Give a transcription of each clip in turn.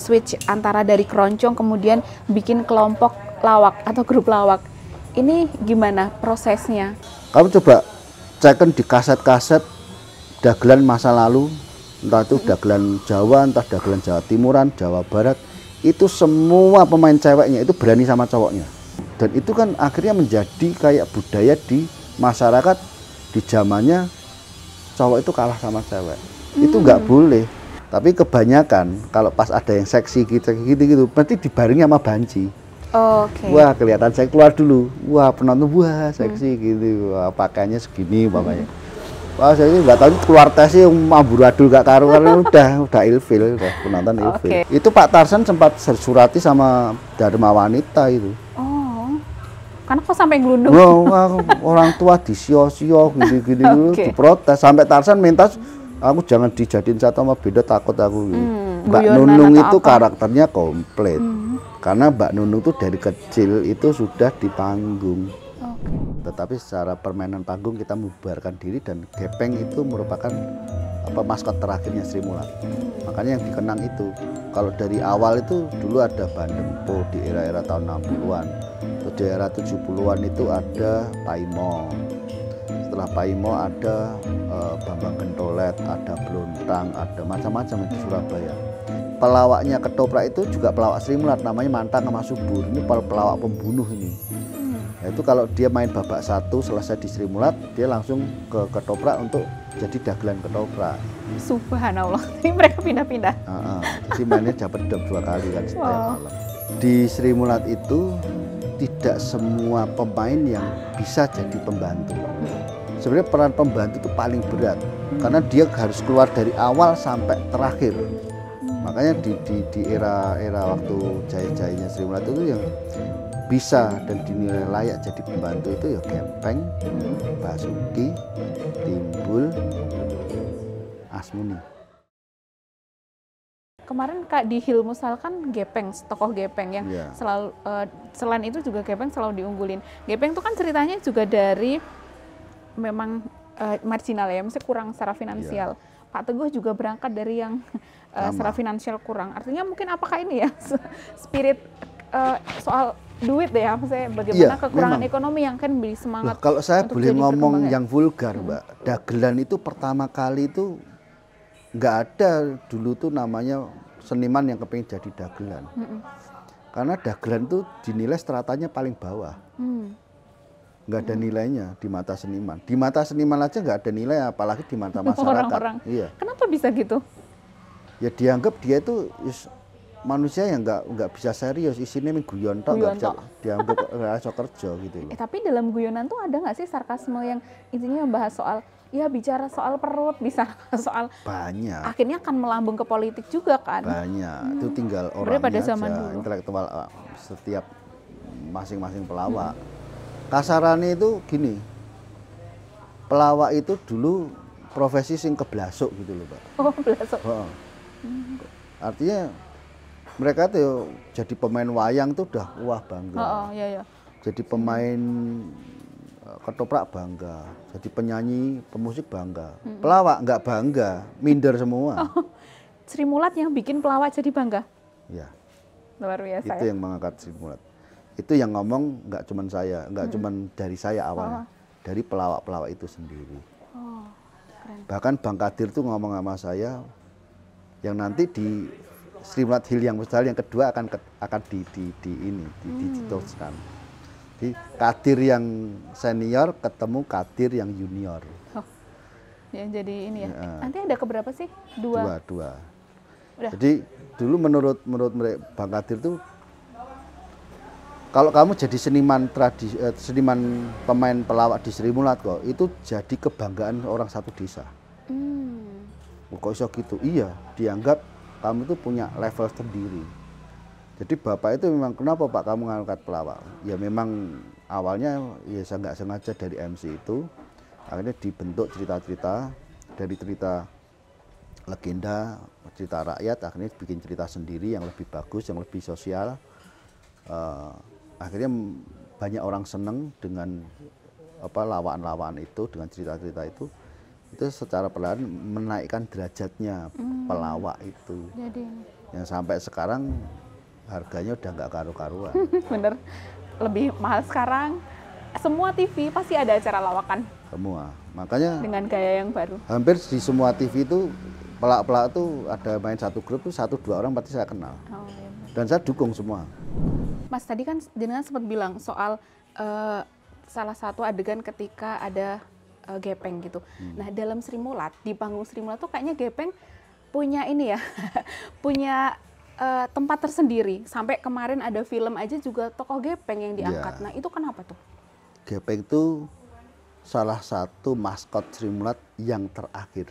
switch antara dari keroncong kemudian bikin kelompok lawak atau grup lawak. Ini gimana prosesnya? Kamu coba cekkan di kaset-kaset dagelan masa lalu, entah itu dagelan Jawa, entah dagelan Jawa Timuran, Jawa Barat, itu semua pemain ceweknya itu berani sama cowoknya. Dan itu kan akhirnya menjadi kayak budaya di masyarakat di zamannya cowok itu kalah sama cewek. Itu nggak boleh. Tapi kebanyakan kalau pas ada yang seksi gitu, berarti dibarengi sama banci. Oke. Wah, kelihatan saya keluar dulu. Wah, penonton wah seksi gitu. Wah, pakainya segini umpamanya. Wah, saya nggak tahu keluar tesnya amburadul gak karuan, udah ilfil, udah penonton ilfil. Itu Pak Tarsan sempat surati sama Dharma Wanita itu. Karena kok sampai ngelundung? Wah, orang tua disio-sio gini-gini diprotes. Sampai Tarsan minta aku jangan dijadiin satu sama beda, takut aku gitu. Mbak Nunung itu karakternya komplit. Karena Mbak Nunung itu dari kecil itu sudah di panggung. Tetapi secara permainan panggung kita membubarkan diri dan gepeng itu merupakan maskot terakhirnya Sri Mulat. Makanya yang dikenang itu. Kalau dari awal itu dulu ada Bandempo di era-era tahun 60-an. Di era 70-an itu ada Paimo. Setelah Paimo ada Bambang Gentolet, ada Blontang, ada macam-macam di Surabaya. Pelawaknya ketoprak itu juga pelawak Sri Mulat, namanya Mantang sama Subur. Ini pelawak pembunuh ini. Itu kalau dia main babak satu selesai di Sri Mulat, dia langsung ke ketoprak untuk jadi dagelan ketoprak. Subhanallah, ini mereka pindah-pindah. Jadi mainnya dapat 2 kali kan setiap malam. Di Sri Mulat itu tidak semua pemain yang bisa jadi pembantu. Sebenarnya peran pembantu itu paling berat karena dia harus keluar dari awal sampai terakhir. Makanya di era waktu jaya-jayanya Sri Mulat itu yang bisa dan dinilai layak jadi pembantu itu ya Gepeng, Basuki, Timbul, Asmuni. Kemarin Kak di Hilmusal kan Gepeng, tokoh Gepeng yang selalu selain itu juga Gepeng selalu diunggulin. Gepeng itu kan ceritanya juga dari memang marginal ya, maksudnya kurang secara finansial. Pak Teguh juga berangkat dari yang secara finansial kurang. Artinya mungkin apakah ini ya spirit soal duit ya, maksudnya bagaimana kekurangan ekonomi yang kan beri semangat. Kalau saya boleh ngomong yang vulgar, Mbak, dagelan itu pertama kali itu nggak ada dulu tuh namanya seniman yang kepingin jadi dagelan. Karena dagelan tuh dinilai stratanya paling bawah. Nggak ada nilainya di mata seniman. Di mata seniman aja nggak ada nilai, apalagi di mata masyarakat. Orang-orang. Iya. Kenapa bisa gitu? Ya dianggap dia itu manusia yang nggak bisa serius, isinya guyon tok, nggak bisa dianggap iso kerja gitu. Tapi dalam guyonan tuh ada nggak sih sarkasme yang intinya membahas soal ya bicara soal perut, bisa soal banyak. Akhirnya akan melambung ke politik juga kan? Banyak. Itu tinggal orangnya pada zaman aja, dulu. Intelektual setiap masing-masing pelawak. Kasarannya itu gini, pelawak itu dulu profesi sing keblasuk gitu loh, Pak. Oh, blasuk. Artinya mereka tuh jadi pemain wayang tuh udah wah bangga. Iya. Jadi pemain ketoprak bangga, jadi penyanyi, pemusik bangga. Pelawak nggak bangga, minder semua. Sri Mulat yang bikin pelawak jadi bangga? Ya. Luar biasa. Itu yang mengangkat Sri Mulat. Itu yang ngomong nggak cuman saya, nggak cuman dari saya awalnya, dari pelawak-pelawak itu sendiri. Keren. Bahkan Bang Kadir tuh ngomong sama saya, yang nanti di Sri Mulat Hill yang kedua akan diteruskan. Jadi Kadir yang senior ketemu Kadir yang junior. Ya jadi ini ya. Nanti ada keberapa sih? Dua. Udah. Jadi dulu menurut Bang Kadir tuh kalau kamu jadi seniman pemain pelawak di Sri Mulat kok, itu jadi kebanggaan orang satu desa. Kok iso gitu? Iya, dianggap kamu itu punya level sendiri. Jadi bapak itu memang kenapa Pak kamu ngangkat pelawak? Ya memang awalnya ya saya nggak sengaja dari MC itu, akhirnya dibentuk cerita-cerita dari cerita legenda, cerita rakyat, akhirnya bikin cerita sendiri yang lebih bagus, yang lebih sosial. Akhirnya banyak orang seneng dengan lawakan-lawakan itu, dengan cerita-cerita itu secara perlahan menaikkan derajatnya pelawak itu. yang sampai sekarang harganya udah nggak karu-karuan. Bener, lebih mahal sekarang. Semua TV pasti ada acara lawakan. Semua, makanya dengan gaya yang baru. Hampir di semua TV itu pelak-pelak tuh ada main satu grup tuh 1-2 orang pasti saya kenal. Oh, iya. Dan saya dukung semua. Mas tadi kan jenengan sempat bilang soal salah satu adegan ketika ada gepeng gitu. Nah dalam Sri Mulat, di panggung Sri Mulat tuh kayaknya gepeng punya ini ya, punya tempat tersendiri. Sampai kemarin ada film aja juga tokoh gepeng yang diangkat. Nah itu kenapa tuh? Gepeng itu salah satu maskot Sri Mulat yang terakhir.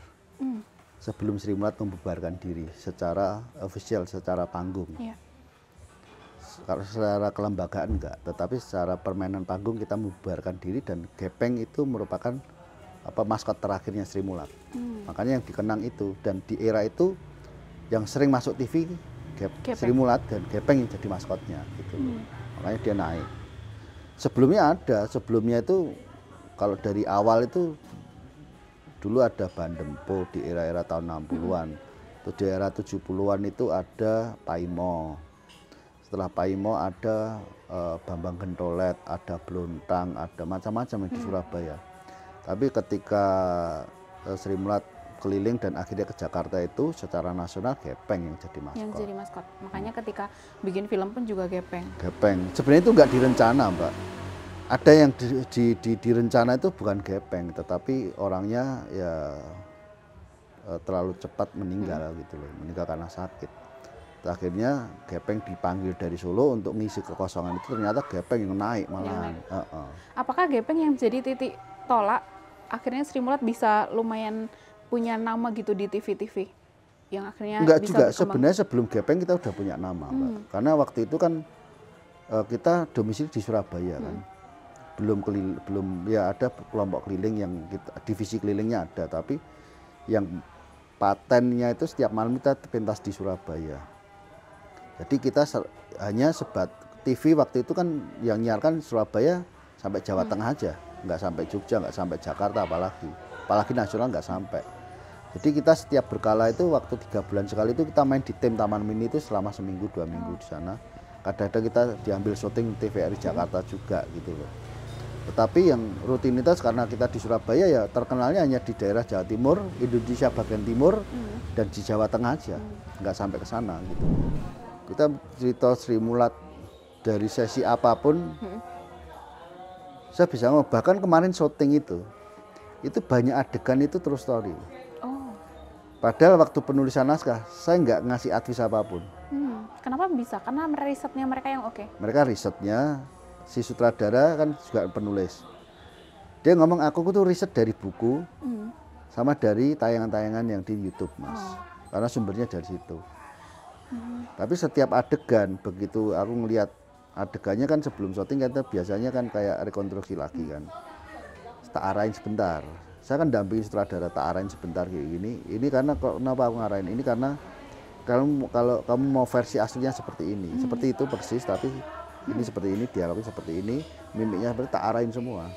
Sebelum Sri Mulat membubarkan diri secara official, secara panggung. Iya. Kalau secara kelembagaan enggak, tetapi secara permainan panggung kita membubarkan diri dan gepeng itu merupakan maskot terakhirnya Sri Mulat. Makanya yang dikenang itu, dan di era itu yang sering masuk TV Sri Mulat dan gepeng yang jadi maskotnya gitu. Makanya dia naik. Sebelumnya itu kalau dari awal itu dulu ada Bandempo di era-era tahun 60-an. Terus di era 70-an itu ada Paimo. Setelah Paimo ada Bambang Gentolet, ada Blontang, ada macam-macam di Surabaya. Tapi ketika Sri Mulat keliling dan akhirnya ke Jakarta itu secara nasional gepeng yang jadi maskot. Yang jadi maskot. Makanya ketika bikin film pun juga gepeng. Gepeng. Sebenarnya itu nggak direncana, Mbak. Ada yang direncana itu bukan gepeng, tetapi orangnya ya terlalu cepat meninggal gitu loh, meninggal karena sakit. Akhirnya gepeng dipanggil dari Solo untuk ngisi kekosongan itu, ternyata gepeng yang naik malahan. Apakah gepeng yang jadi titik tolak akhirnya Sri Mulat bisa lumayan punya nama gitu di TV-TV yang akhirnya enggak bisa juga berkembang. Sebenarnya sebelum gepeng kita udah punya nama, Mbak. Karena waktu itu kan kita domisili di Surabaya kan. Belum ya ada kelompok keliling yang divisi kelilingnya ada, tapi yang patennya itu setiap malam kita pentas di Surabaya. Jadi kita hanya sebat TV waktu itu kan yang nyiarkan Surabaya sampai Jawa Tengah aja, nggak sampai Jogja, nggak sampai Jakarta, apalagi nasional nggak sampai. Jadi kita setiap berkala itu waktu 3 bulan sekali itu kita main di tim Taman Mini itu selama seminggu 2 minggu di sana. Kadang-kadang kita diambil syuting TVRI Jakarta juga gitu loh. Tetapi yang rutinitas karena kita di Surabaya ya terkenalnya hanya di daerah Jawa Timur, Indonesia bagian timur dan di Jawa Tengah aja, nggak sampai ke sana gitu. Kita cerita Sri Mulat dari sesi apapun, saya bisa ngomong, bahkan kemarin syuting itu banyak adegan itu true story. Padahal waktu penulisan naskah, saya nggak ngasih advice apapun. Kenapa bisa? Karena risetnya mereka yang oke. Mereka risetnya, si sutradara kan juga penulis. Dia ngomong, aku tuh riset dari buku, sama dari tayangan-tayangan yang di YouTube, Mas. Karena sumbernya dari situ. Tapi setiap adegan, begitu aku ngelihat adegannya kan sebelum syuting kita biasanya kan kayak rekonstruksi lagi kan. Tak arahin sebentar. Saya kan dampingi sutradara, tak arahin sebentar kayak gini. Ini karena kenapa aku ngarahin ini karena kalau kamu mau versi aslinya seperti ini, seperti itu persis, tapi ini seperti ini, dialognya seperti ini, mimiknya seperti tak arahin semua.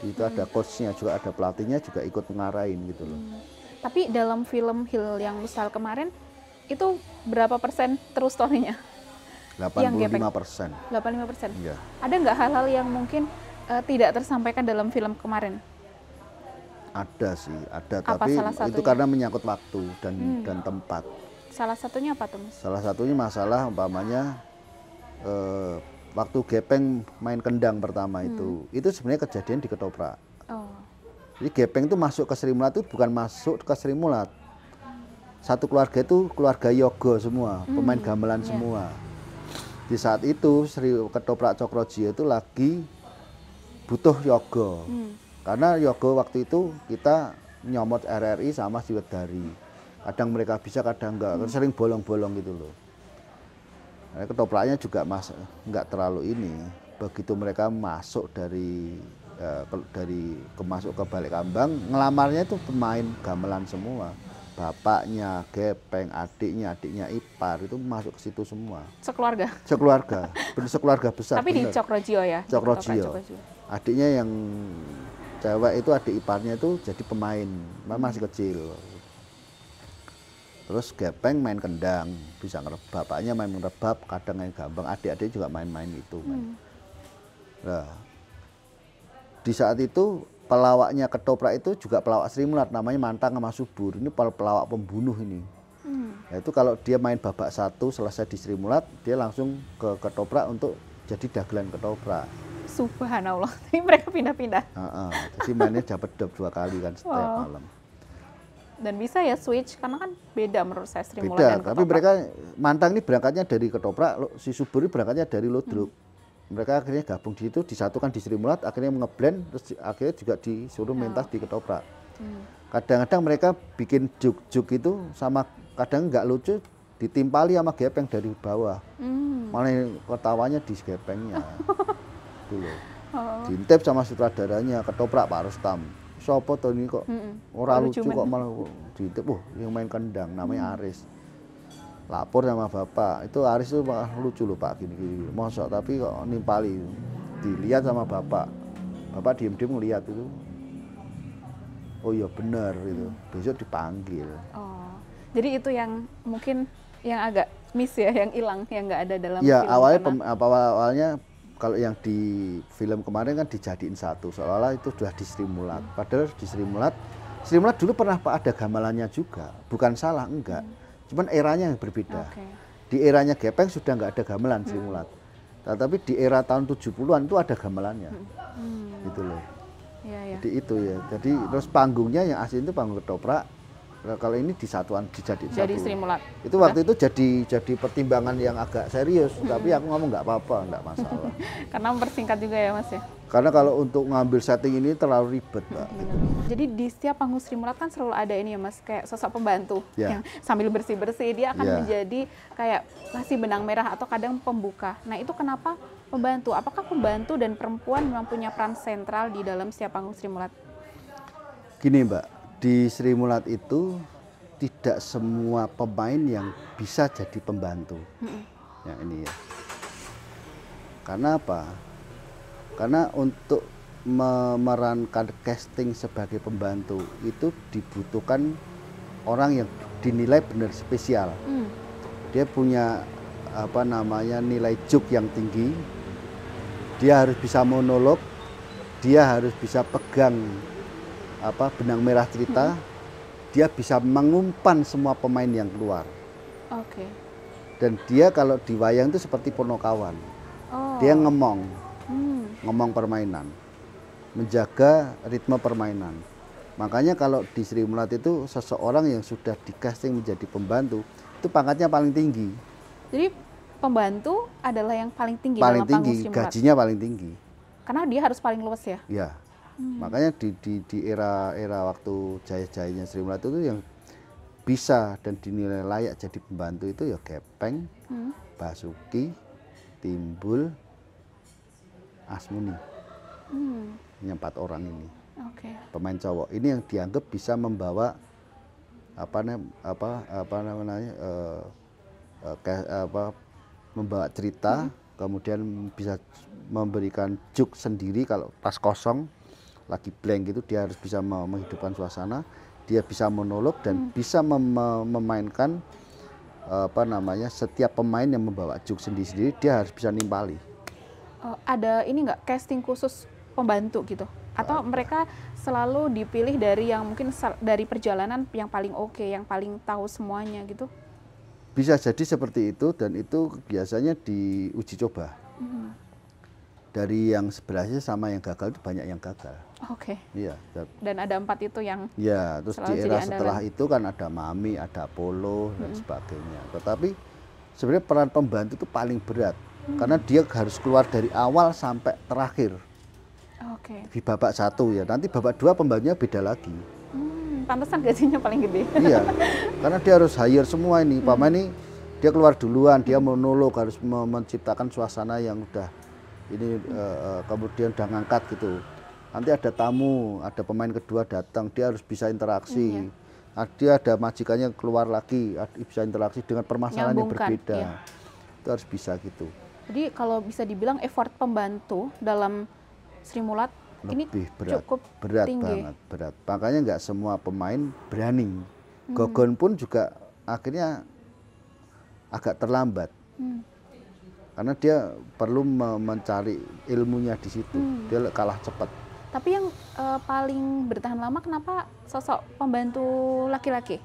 Itu ada coachnya juga, ada pelatihnya juga ikut mengarahin gitu loh. Tapi dalam film Hil yang Musal kemarin itu berapa persen true story-nya? 85%. 85%. Iya. Ada nggak hal-hal yang mungkin tidak tersampaikan dalam film kemarin? Ada sih, ada. Apa tapi itu karena menyangkut waktu dan tempat. Salah satunya apa tuh, Mas? Salah satunya masalah umpamanya waktu gepeng main kendang pertama itu sebenarnya kejadian di Ketoprak. Jadi gepeng itu masuk ke Sri Mulat itu bukan masuk ke Sri Mulat. Satu keluarga itu keluarga yogo semua, pemain gamelan semua. Di saat itu Sri Ketoprak Cokrojiyo itu lagi butuh yogo. Karena yogo waktu itu kita nyomot RRI sama Siwedari. Kadang mereka bisa, kadang enggak. Sering bolong-bolong gitu loh. Nah, ketopraknya juga enggak terlalu ini. Begitu mereka masuk dari masuk ke Balik Kambang, ngelamarnya itu pemain gamelan semua. Bapaknya, gepeng, adiknya ipar itu masuk ke situ semua. Sekeluarga? Sekeluarga, sekeluarga besar. Tapi bener. Di Cokrojiyo ya? Cokrojiyo. Adiknya yang cewek itu adik iparnya itu jadi pemain, masih kecil. Terus Gepeng main kendang, bisa bapaknya main merebab, kadang yang gampang, adik-adik juga main-main itu. Nah, di saat itu pelawaknya ketoprak itu juga pelawak Sri Mulat, namanya Mantang sama Subur. Ini pelawak pembunuh ini. Itu kalau dia main babak 1 selesai di Sri Mulat, dia langsung ke ketoprak untuk jadi dagelan ketoprak. Subhanallah, ini mereka pindah-pindah. Jadi mainnya dapat 2 kali kan setiap malam. Dan bisa ya switch, karena kan beda menurut saya Sri Mulat dan ketoprak. Tapi mereka Mantang ini berangkatnya dari ketoprak, si Subur ini berangkatnya dari Ludruk. Mereka akhirnya gabung di situ, disatukan di Sri Mulat, akhirnya ngeblend, terus akhirnya juga disuruh mentas di ketoprak. Kadang-kadang mereka bikin juk-juk itu sama, kadang nggak lucu, ditimpali sama Gepeng dari bawah. Malah ketawanya di Gepengnya. Dulu. Diintip sama sutradaranya, ketoprak Pak Rustam. Sopo tuh ini kok orang lucu kok malah diintip, yang main kendang namanya Aris. Lapor sama bapak, itu Aris itu malah lucu loh Pak, gini-gini, mosok tapi kok nimpali. Dilihat sama bapak diem-diem ngeliat itu. Oh iya benar itu, besok dipanggil. Jadi itu yang mungkin yang agak miss ya, yang hilang, yang nggak ada dalam ya, film. Awalnya kalau yang di film kemarin kan dijadiin satu, seolah-olah itu sudah di Sri Mulat. Padahal di Sri Mulat dulu pernah ada gamelannya juga, bukan salah, enggak. Cuman eranya yang berbeda. Di eranya Gepeng sudah nggak ada gamelan Sri Mulat. Tetapi di era tahun 70-an itu ada gamelannya. Gitu loh. Jadi itu ya. Jadi terus panggungnya yang asli itu panggung ketoprak. Kalau ini dijadiin satu. Sri Mulat. Itu waktu itu jadi pertimbangan yang agak serius, tapi aku ngomong nggak apa-apa, nggak masalah. Karena mempersingkat juga ya Mas ya. Karena kalau untuk ngambil setting ini terlalu ribet, Pak. Jadi di setiap panggung Sri Mulat kan selalu ada ini ya Mas, kayak sosok pembantu yang sambil bersih-bersih dia akan menjadi kayak ngasih benang merah atau kadang pembuka. Nah itu kenapa pembantu? Apakah pembantu dan perempuan memang punya peran sentral di dalam setiap panggung Sri Mulat? Gini Mbak, di Sri Mulat itu tidak semua pemain yang bisa jadi pembantu. Ya ini ya. Karena apa? Karena untuk memerankan casting sebagai pembantu itu dibutuhkan orang yang dinilai benar spesial. Dia punya nilai juk yang tinggi. Dia harus bisa monolog. Dia harus bisa pegang benang merah cerita. Dia bisa mengumpan semua pemain yang keluar. Dan dia kalau di wayang itu seperti Ponokawan. Dia ngomong permainan, menjaga ritme permainan. Makanya kalau di Sri Mulat itu seseorang yang sudah di casting menjadi pembantu itu pangkatnya paling tinggi. Jadi pembantu adalah yang paling tinggi dalam panggung Sri Mulat. Gajinya paling tinggi. Karena dia harus paling luas ya. Ya, makanya di era waktu jaya-jayanya Sri Mulat itu yang bisa dan dinilai layak jadi pembantu itu ya Gepeng, Basuki, Timbul, Asmuni. Ini 4 orang ini. Pemain cowok ini yang dianggap bisa membawa membawa cerita, kemudian bisa memberikan juk sendiri kalau pas kosong, lagi blank gitu dia harus bisa menghidupkan suasana, dia bisa monolog dan bisa memainkan setiap pemain yang membawa juk sendiri-sendiri dia harus bisa nimpali. Ada ini nggak casting khusus pembantu gitu? Atau mereka selalu dipilih dari yang mungkin dari perjalanan yang paling oke, yang paling tahu semuanya gitu? Bisa jadi seperti itu dan itu biasanya diuji coba. Dari yang sebelahnya sama yang gagal itu banyak yang gagal. Iya. Dan ada 4 itu yang terus di era setelah itu kan ada Mami, ada Apollo dan sebagainya. Tetapi sebenarnya peran pembantu itu paling berat. Karena dia harus keluar dari awal sampai terakhir. Di babak 1 ya, nanti babak 2 pembantunya beda lagi. Pantesan gajinya paling gede. Iya, karena dia harus hire semua ini. Pemain ini dia keluar duluan, dia monolog, harus menciptakan suasana yang udah ini kemudian udah ngangkat gitu. Nanti ada tamu, ada pemain kedua datang, dia harus bisa interaksi. Dia ada majikannya keluar lagi, bisa interaksi dengan permasalahan yang berbeda. Itu harus bisa gitu. Jadi kalau bisa dibilang effort pembantu dalam Sri Mulat ini cukup berat tinggi. Banget, berat. Makanya nggak semua pemain berani. Gogon pun juga akhirnya agak terlambat. Karena dia perlu mencari ilmunya di situ. Dia kalah cepat. Tapi yang paling bertahan lama kenapa sosok pembantu laki-laki?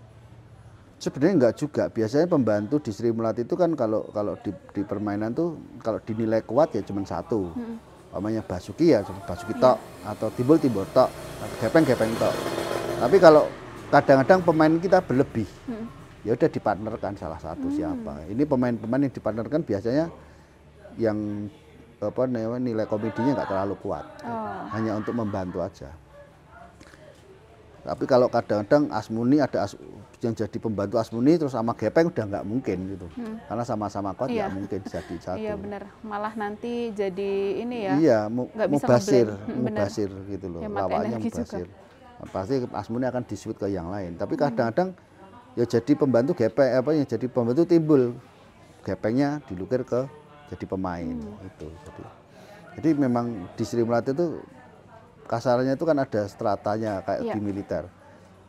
Sebenarnya enggak juga. Biasanya pembantu di Sri Mulat itu kan kalau di permainan tuh kalau dinilai kuat ya cuma satu. Namanya Basuki ya Basuki tok, atau Timbul tok, atau Gepeng tok. Tapi kalau kadang-kadang pemain kita berlebih, ya udah dipartnerkan salah satu siapa. Ini pemain-pemain yang dipartnerkan biasanya yang nilai komedinya nggak terlalu kuat, hanya untuk membantu aja. Tapi kalau kadang-kadang Asmuni ada yang jadi pembantu Asmuni terus sama Gepeng udah nggak mungkin gitu, karena sama-sama kuat nggak mungkin jadi satu. Iya benar, malah nanti jadi ini ya. Iya, mubasir gitu loh, lawannya mubasir. Pasti Asmuni akan diswit ke yang lain. Tapi kadang-kadang ya jadi pembantu Gepeng, yang jadi pembantu Timbul, Gepengnya dilukir ke jadi pemain itu. Jadi memang di Sri Mulat itu kasarnya itu kan ada stratanya kayak di militer.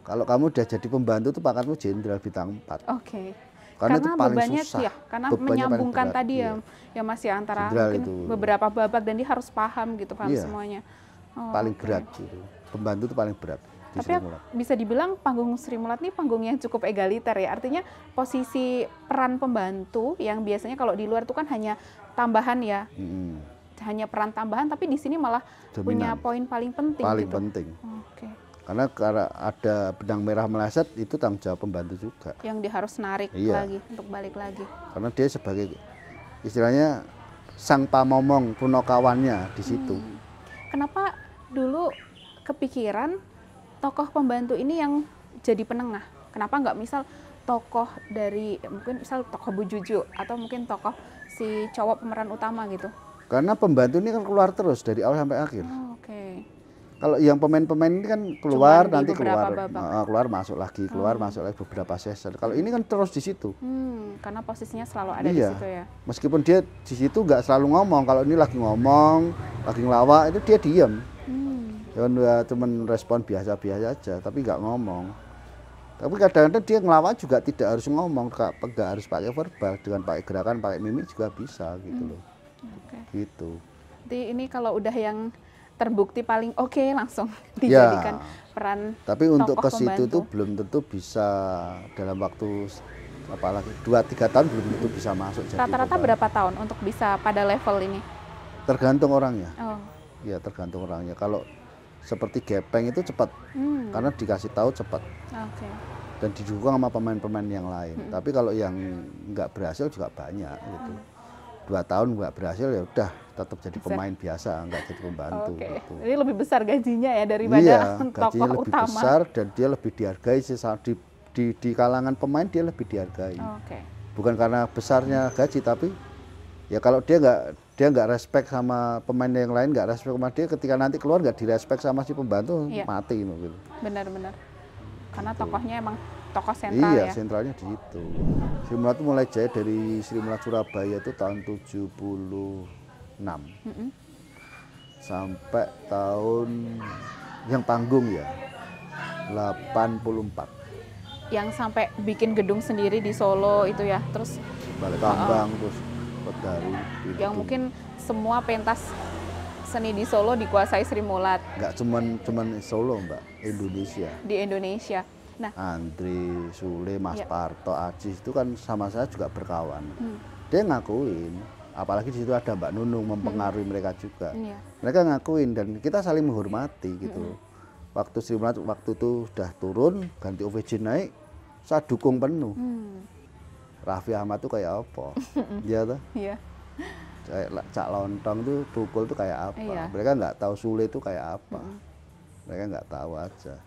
Kalau kamu udah jadi pembantu tuh pangkatmu jenderal bintang 4. Oke. Karena itu paling susah. Ya, karena menyambungkan tadi ya masih antara mungkin itu beberapa babak dan dia harus paham gitu, paham semuanya. Paling berat gitu. Pembantu itu paling berat. Tapi bisa dibilang panggung Sri Mulat ini panggung yang cukup egaliter ya. Artinya posisi peran pembantu yang biasanya kalau di luar itu kan hanya tambahan ya. Hanya peran tambahan, tapi di sini malah dominan, punya poin paling penting. Paling gitu. penting. Karena ada benang merah meleset itu tanggung jawab pembantu juga. Yang dia harus narik lagi untuk balik lagi. Karena dia sebagai istilahnya sang pamomong punokawannya di situ. Kenapa dulu kepikiran tokoh pembantu ini yang jadi penengah? Kenapa nggak misal tokoh dari mungkin misal tokoh Bu Juju atau mungkin tokoh si cowok pemeran utama gitu? Karena pembantu ini kan keluar terus dari awal sampai akhir. Kalau yang pemain-pemain ini kan keluar nanti keluar masuk lagi, keluar masuk lagi beberapa season. Kalau ini kan terus di situ. Karena posisinya selalu ada di situ ya. Meskipun dia di situ nggak selalu ngomong. Kalau ini lagi ngomong, lagi ngelawak itu dia diem. Ya cuman respon biasa-biasa aja, tapi nggak ngomong. Tapi kadang-kadang dia ngelawak juga tidak harus ngomong, nggak harus pakai verbal, dengan pakai gerakan, pakai mimik juga bisa gitu loh. Gitu. Jadi ini kalau udah yang terbukti paling langsung dijadikan peran. Tapi untuk ke situ tuh belum tentu bisa dalam waktu apalagi 2-3 tahun belum tentu bisa masuk. Rata-rata berapa tahun untuk bisa pada level ini? Tergantung orangnya. Ya tergantung orangnya. Kalau seperti Gepeng itu cepat, karena dikasih tahu cepat. Dan didukung sama pemain-pemain yang lain. Tapi kalau yang nggak berhasil juga banyak gitu. 2 tahun nggak berhasil ya udah tetap jadi pemain biasa, nggak jadi pembantu. Gitu. Jadi lebih besar gajinya ya daripada tokoh lebih utama. Besar dan dia lebih dihargai di kalangan pemain dia lebih dihargai. Bukan karena besarnya gaji tapi ya kalau dia nggak respect sama pemain yang lain, nggak respect sama dia, ketika nanti keluar nggak direspect sama si pembantu mati gitu. Benar-benar. Karena tokohnya emang tokoh sentral ya? Iya, sentralnya di situ. Sri Mulat itu mulai jaya dari Sri Mulat Surabaya itu tahun 76. Sampai tahun yang panggung ya, 84. Yang sampai bikin gedung sendiri di Solo itu ya, terus balik Kambang, terus Pedari. Yang mungkin semua pentas seni di Solo dikuasai Sri Mulat. Nggak cuman Solo Mbak, Indonesia. Di Indonesia. Nah, Andri, Sule, Mas Parto, Ajis itu kan sama saya juga berkawan. Dia ngakuin, apalagi di situ ada Mbak Nunung mempengaruhi mereka juga. Mereka ngakuin dan kita saling menghormati gitu. Waktu Sri Mulat waktu itu sudah turun, ganti OVJ naik, saya dukung penuh. Raffi Ahmad tuh kayak apa? Iya tuh. Iya. Cak Lontong tuh pukul tuh kayak apa? Mereka nggak tahu Sule itu kayak apa. Mereka nggak tahu aja.